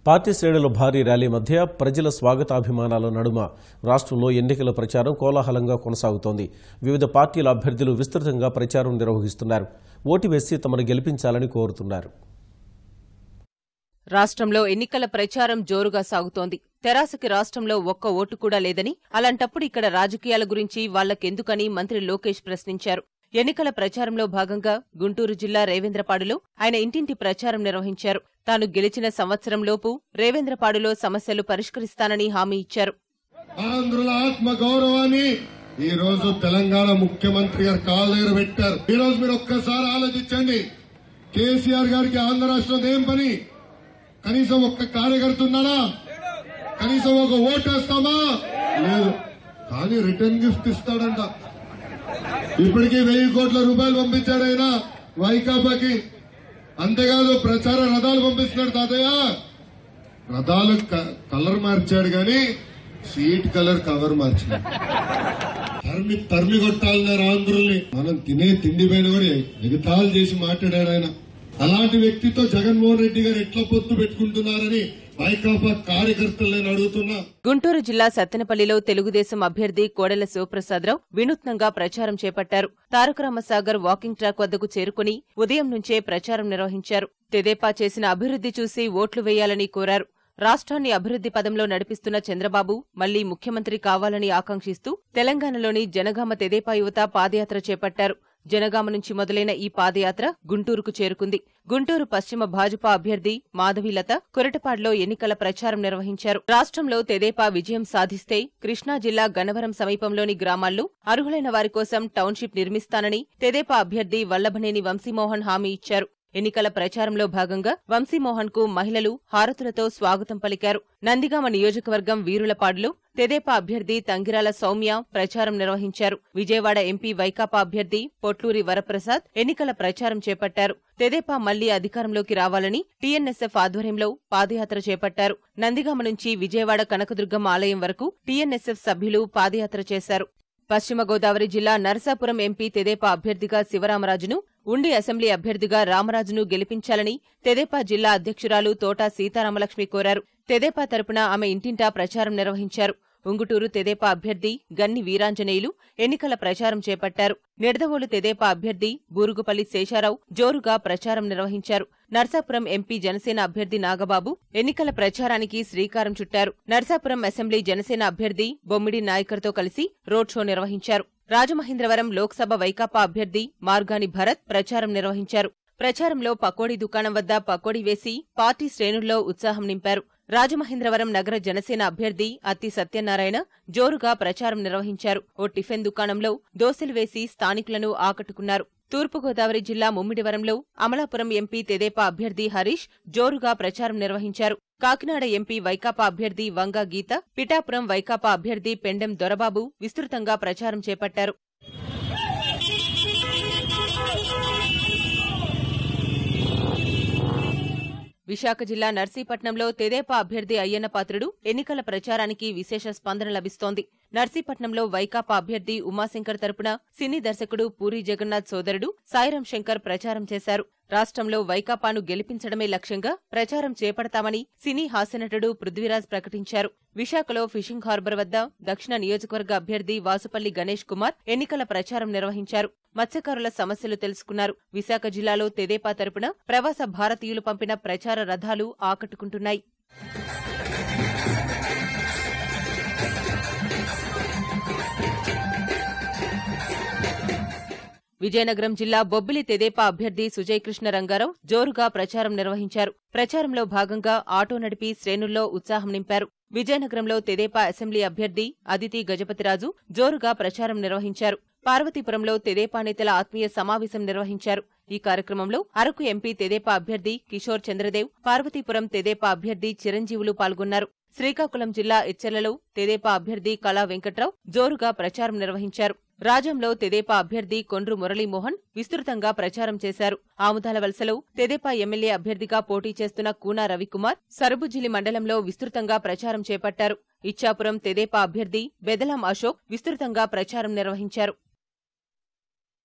Party శ్రేణుల భారీ rally మధ్య ప్రజల స్వాగతాభిమానాల నడుమ రాష్ట్రంలో ఎన్నికల ప్రచారం కోలాహలంగా కొనసాగుతోంది. వివిధ పార్టీల అభ్యర్థులు విస్తృతంగా ప్రచారం నిర్వహిస్తున్నారు. ఓటు వేసి తమను గెలిపించాలని కోరుతున్నారు. రాష్ట్రంలో ఎన్నికల ప్రచారం జోరుగా సాగుతోంది. తెరాసకి రాష్ట్రంలో ఒక్క ఓటు కూడా లేదని, అలాంటప్పుడు ఇక్కడ రాజకీయాల గురించి వాళ్లకెందుకని మంత్రి లోకేష్ ప్రశ్నించారు. ఎన్నికల ప్రచారంలో భాగంగా గుంటూరు జిల్లా రేవేంద్రపాడులో ఆయన ఇంటింటి ప్రచారం నిర్వహించారు. తాను గెలిచిన సంవత్సరంలోపు రేవేంద్రపాడులో సమస్యలు పరిష్కరిస్తానని హామీ ఇచ్చారు. ఆంధ్రుల ఆత్మ గౌరవాన్ని ఈ రోజు తెలంగాణ ముఖ్యమంత్రి గారు కాళ్ళ దగ్గర పెట్టారు. ఈ రోజు మీరు ఒక్కసారి ఆలోచించండి. కేసీఆర్ గారికి ఆంధ్ర రాష్ట్రం ఏం పని? కనీసం ఒక్క కార్యకర్త ఉన్నాడా? కనీసం ఒక ఓటు వేస్తామా? లేదు. కానీ రిటర్న్ గిఫ్ట్ ఇస్తాడంట. ఇప్పటికీ 1000 కోట్ల రూపాయలు పంపించాడు ఆయన వైకాపాకి. అంతేకాదు ప్రచార రథాలు పంపిస్తున్నాడు. తాతయ్య రథాలు కలర్ మార్చాడు గాని సీట్ కలర్ కవర్ మార్చాడు. తరిమి కొట్టాలన్నారు ఆంధ్రుల్ని. మనం తినే తిండి పైన కూడా ఎగతాళి చేసి మాట్లాడాడు ఆయన. అలాంటి వ్యక్తితో జగన్మోహన్ రెడ్డి గారు ఎట్లా పొత్తు పెట్టుకుంటున్నారని వైకాపా కార్యకర్తలు నేను అడుగుతున్నా. గుంటూరు జిల్లా సత్తెనపల్లిలో తెలుగుదేశం అభ్యర్థి కోడెల శివప్రసాదరావు వినూత్నంగా ప్రచారం చేపట్టారు. తారకరామసాగర్ వాకింగ్ ట్రాక్ వద్దకు చేరుకుని ఉదయం నుంచే ప్రచారం నిర్వహించారు. తెదేపా చేసిన అభివృద్ధి చూసి ఓట్లు వేయాలని కోరారు. రాష్ట్రాన్ని అభివృద్ధి పదంలో నడిపిస్తున్న చంద్రబాబు మళ్లీ ముఖ్యమంత్రి కావాలని ఆకాంక్షిస్తూ తెలంగాణలోని జనగామ తెదేపా యువత పాదయాత్ర చేపట్టారు. జనగామ నుంచి మొదలైన ఈ పాదయాత్ర గుంటూరుకు చేరుకుంది. గుంటూరు పశ్చిమ భాజపా అభ్యర్థి మాధవీలత కొరటపాడులో ఎన్నికల ప్రచారం నిర్వహించారు. రాష్ట్రంలో తెదేపా విజయం సాధిస్తే కృష్ణా జిల్లా గన్నవరం సమీపంలోని గ్రామాల్లో అర్హులైన వారి కోసం టౌన్షిప్ నిర్మిస్తానని తెదేపా అభ్యర్థి వల్లభనేని వంశీమోహన్ హామీ ఇచ్చారు. ఎన్నికల ప్రచారంలో భాగంగా వంశీమోహన్ కు మహిళలు హారతులతో స్వాగతం పలికారు. నందిగామ నియోజకవర్గం వీరులపాడులో తెదేపా అభ్యర్థి తంగిరాల సౌమ్య ప్రచారం నిర్వహించారు. విజయవాడ ఎంపీ వైకాపా అభ్యర్థి పొట్లూరి వరప్రసాద్ ఎన్నికల ప్రచారం చేపట్టారు. తెదేపా మళ్లీ అధికారంలోకి రావాలని టీఎన్ఎస్ఎఫ్ ఆధ్వర్యంలో పాదయాత్ర చేపట్టారు. నందిగామ నుంచి విజయవాడ కనకదుర్గమ్మ ఆలయం వరకు టీఎన్ఎస్ఎఫ్ సభ్యులు పాదయాత్ర చేశారు. పశ్చిమ గోదావరి జిల్లా నరసాపురం ఎంపీ తెదేపా అభ్యర్థిగా శివరామరాజును, ఉండి అసెంబ్లీ అభ్యర్థిగా రామరాజును గెలిపించాలని తెదేపా జిల్లా అధ్యక్షురాలు తోట సీతారామలక్ష్మి కోరారు. తెదేపా తరపున ఆమె ఇంటింటా ప్రచారం నిర్వహించారు. ఉంగుటూరు తెదేపా అభ్యర్థి గన్ని వీరాంజనేయులు ఎన్నికల ప్రచారం చేపట్టారు. నిడదవోలు తెదేపా అభ్యర్థి బూరుగుపల్లి శేషారావు జోరుగా ప్రచారం నిర్వహించారు. నర్సాపురం ఎంపీ జనసేన అభ్యర్థి నాగబాబు ఎన్నికల ప్రచారానికి శ్రీకారం చుట్టారు. నర్సాపురం అసెంబ్లీ జనసేన అభ్యర్థి బొమ్మిడి నాయకర్తో కలిసి రోడ్ షో నిర్వహించారు. రాజమహేంద్రవరం లోక్సభ వైకాపా అభ్యర్థి మార్గాని భరత్ ప్రచారం నిర్వహించారు. ప్రచారంలో పకోడీ దుకాణం వద్ద పకోడీ వేసి పార్టీ శ్రేణుల్లో ఉత్సాహం నింపారు. రాజమహేంద్రవరం నగర జనసేన అభ్యర్థి అత్తి సత్యనారాయణ జోరుగా ప్రచారం నిర్వహించారు. ఓ టిఫిన్ దుకాణంలో దోశలు వేసి స్థానికులను ఆకట్టుకున్నారు. తూర్పుగోదావరి జిల్లా ముమ్మిడివరంలో అమలాపురం ఎంపీ తెదేపా అభ్యర్థి హరీష్ జోరుగా ప్రచారం నిర్వహించారు. కాకినాడ ఎంపీ వైకాపా అభ్యర్థి వంగా గీత, పిఠాపురం వైకాపా అభ్యర్థి పెండెం దొరబాబు విస్తృతంగా ప్రచారం చేపట్టారు. విశాఖ జిల్లా నర్సీపట్నంలో తెదేపా అభ్యర్థి అయ్యన్నపాత్రుడు ఎన్నికల ప్రచారానికి విశేష స్పందన లభిస్తోంది. నర్సీపట్నంలో వైకాపా అభ్యర్థి ఉమాశంకర్ తరపున సినీ దర్శకుడు పూరీ జగన్నాథ్ సోదరుడు సాయిరాం శంకర్ ప్రచారం చేశారు. రాష్ట్రంలో వైకాపాను గెలిపించడమే లక్ష్యంగా ప్రచారం చేపడతామని సినీ హాస్యనటుడు పృథ్వీరాజ్ ప్రకటించారు. విశాఖలో ఫిషింగ్ హార్బర్ వద్ద దక్షిణ నియోజకవర్గ అభ్యర్థి వాసుపల్లి గణేష్ కుమార్ ఎన్నికల ప్రచారం నిర్వహించారు. మత్స్యకారుల సమస్యలు తెలుసుకున్నారు. విశాఖ జిల్లాలో తెదేపా తరపున ప్రవాస భారతీయులు పంపిన ప్రచార రథాలు ఆకట్టుకుంటున్నాయి. విజయనగరం జిల్లా బొబ్బిలి తెదేపా అభ్యర్థి సుజయ్ కృష్ణ రంగారావు జోరుగా ప్రచారం నిర్వహించారు. ప్రచారంలో భాగంగా ఆటో నడిపి శ్రేణుల్లో ఉత్సాహం నింపారు. విజయనగరంలో తెదేపా అసెంబ్లీ అభ్యర్థి అదితి గజపతిరాజు జోరుగా ప్రచారం నిర్వహించారు. పార్వతీపురంలో తెదేపా నేతల ఆత్మీయ సమావేశం నిర్వహించారు. ఈ కార్యక్రమంలో అరకు ఎంపీ తెదేపా అభ్యర్థి కిషోర్ చంద్రదేవ్, పార్వతీపురం తెదేపా అభ్యర్థి చిరంజీవులు పాల్గొన్నారు. శ్రీకాకుళం జిల్లా ఎచ్చెర్లలో తెదేపా అభ్యర్థి కళా వెంకట్రావు జోరుగా ప్రచారం నిర్వహించారు. రాజంలో తెదేపా అభ్యర్థి కొండ్రు మురళీమోహన్ విస్తృతంగా ప్రచారం చేశారు. ఆముదాల వలసలో తెదేపా ఎమ్మెల్యే అభ్యర్థిగా పోటీ చేస్తున్న కూనా రవికుమార్ సరుబుజ్జిలి మండలంలో విస్తృతంగా ప్రచారం చేపట్టారు. ఇచ్చాపురం తెదేపా అభ్యర్థి బెదలాం అశోక్ విస్తృతంగా ప్రచారం నిర్వహించారు.